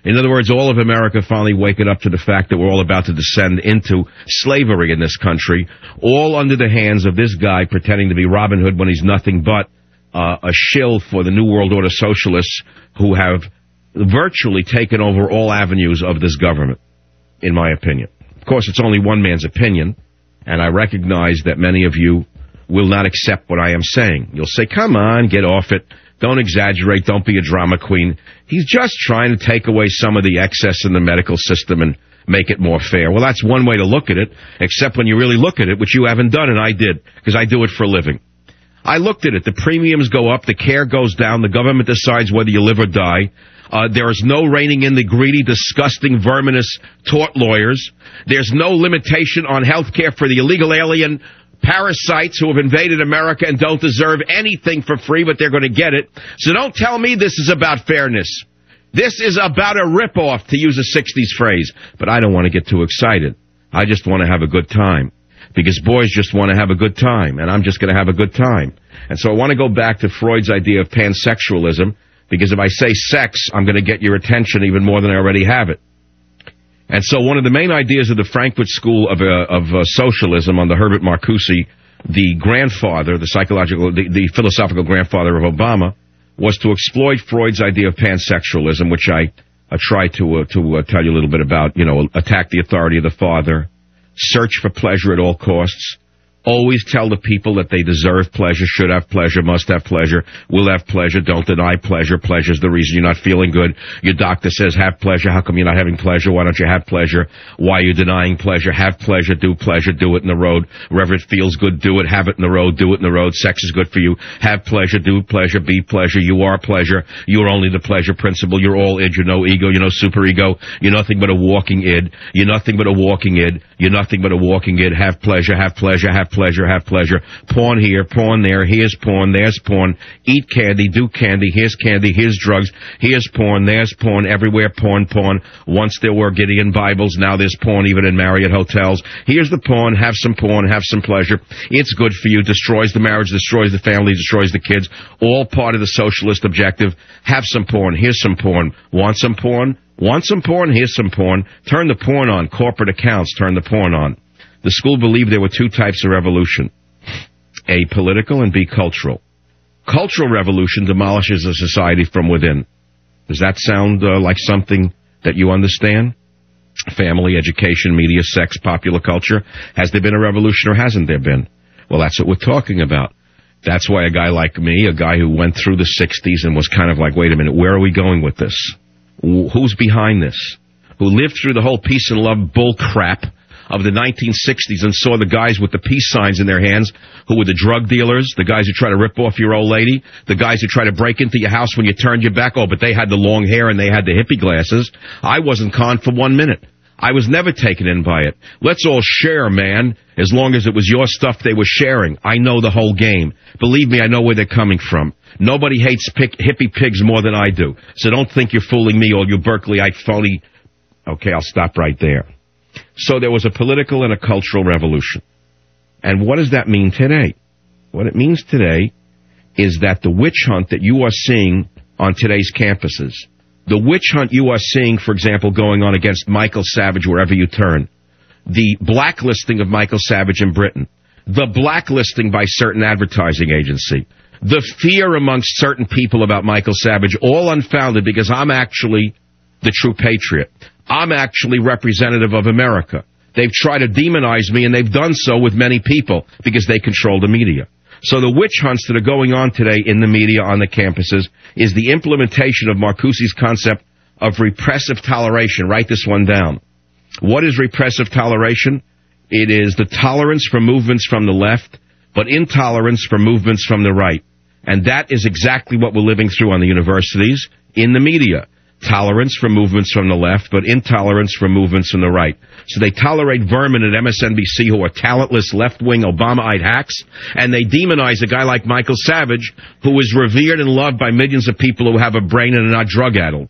In other words, all of America finally waking up to the fact that we're all about to descend into slavery in this country, all under the hands of this guy pretending to be Robin Hood when he's nothing but a shill for the New World Order socialists who have virtually taken over all avenues of this government, in my opinion. Of course, it's only one man's opinion, and I recognize that many of you will not accept what I am saying. You'll say, come on, get off it. Don't exaggerate. Don't be a drama queen. He's just trying to take away some of the excess in the medical system and make it more fair. Well, that's one way to look at it, except when you really look at it, which you haven't done, and I did, because I do it for a living. I looked at it. The premiums go up. The care goes down. The government decides whether you live or die. There is no reining in the greedy, disgusting, verminous tort lawyers. There's no limitation on health care for the illegal alien parasites who have invaded America and don't deserve anything for free, but they're going to get it. So don't tell me this is about fairness. This is about a ripoff, to use a 60s phrase. But I don't want to get too excited. I just want to have a good time. Because boys just want to have a good time, and I'm just going to have a good time. And so I want to go back to Freud's idea of pansexualism, because if I say sex, I'm going to get your attention even more than I already have it. And so one of the main ideas of the Frankfurt School of Socialism under Herbert Marcuse, the grandfather, the philosophical grandfather of Obama, was to exploit Freud's idea of pansexualism, which I try to tell you a little bit about. You know, attack the authority of the father, search for pleasure at all costs, always tell the people that they deserve pleasure, should have pleasure, must have pleasure, will have pleasure, don't deny pleasure. Pleasure's the reason you're not feeling good. Your doctor says have pleasure. How come you're not having pleasure? Why don't you have pleasure? Why are you denying pleasure? Have pleasure, do it in the road. Wherever it feels good, do it. Have it in the road, do it in the road. Sex is good for you. Have pleasure, do pleasure, be pleasure. You are pleasure. You're only the pleasure principle. You're all id. You're no ego. You're no super ego. You're nothing but a walking id. You're nothing but a walking id. You're nothing but a walking id. Have pleasure, have pleasure, have pleasure, have pleasure. Porn here, porn there. Here's porn, there's porn. Eat candy, do candy. Here's candy, here's drugs. Here's porn, there's porn. Everywhere porn, porn. Once there were Gideon Bibles, now there's porn even in Marriott hotels. Here's the porn, have some pleasure. It's good for you. Destroys the marriage, destroys the family, destroys the kids. All part of the socialist objective. Have some porn, here's some porn. Want some porn? Want some porn? Here's some porn. Turn the porn on. Corporate accounts, turn the porn on. The school believed there were two types of revolution, A, political, and B, cultural. Cultural revolution demolishes a society from within. Does that sound like something that you understand? Family, education, media, sex, popular culture. Has there been a revolution or hasn't there been? Well, that's what we're talking about. That's why a guy like me, a guy who went through the 60s and was kind of like, wait a minute, where are we going with this? Who's behind this? Who lived through the whole peace and love bull crap of the 1960s and saw the guys with the peace signs in their hands who were the drug dealers, the guys who try to rip off your old lady, the guys who try to break into your house when you turned your back. Oh, but they had the long hair and they had the hippie glasses. I wasn't conned for 1 minute. I was never taken in by it. Let's all share, man, as long as it was your stuff they were sharing. I know the whole game. Believe me, I know where they're coming from. Nobody hates hippie pigs more than I do. So don't think you're fooling me, all you Berkeleyite phony. Okay, I'll stop right there. So there was a political and a cultural revolution. And what does that mean today? What it means today is that the witch hunt that you are seeing on today's campuses, the witch hunt you are seeing, for example, going on against Michael Savage wherever you turn, the blacklisting of Michael Savage in Britain, the blacklisting by certain advertising agency, the fear amongst certain people about Michael Savage, all unfounded because I'm actually the true patriot. I'm actually representative of America. They've tried to demonize me, and they've done so with many people because they control the media. So the witch hunts that are going on today in the media, on the campuses, is the implementation of Marcuse's concept of repressive toleration. Write this one down. What is repressive toleration? It is the tolerance for movements from the left, but intolerance for movements from the right. And that is exactly what we're living through on the universities, in the media. Tolerance for movements from the left, but intolerance for movements from the right. So they tolerate vermin at MSNBC who are talentless left-wing Obamaite hacks, and they demonize a guy like Michael Savage, who is revered and loved by millions of people who have a brain and are not drug-addled.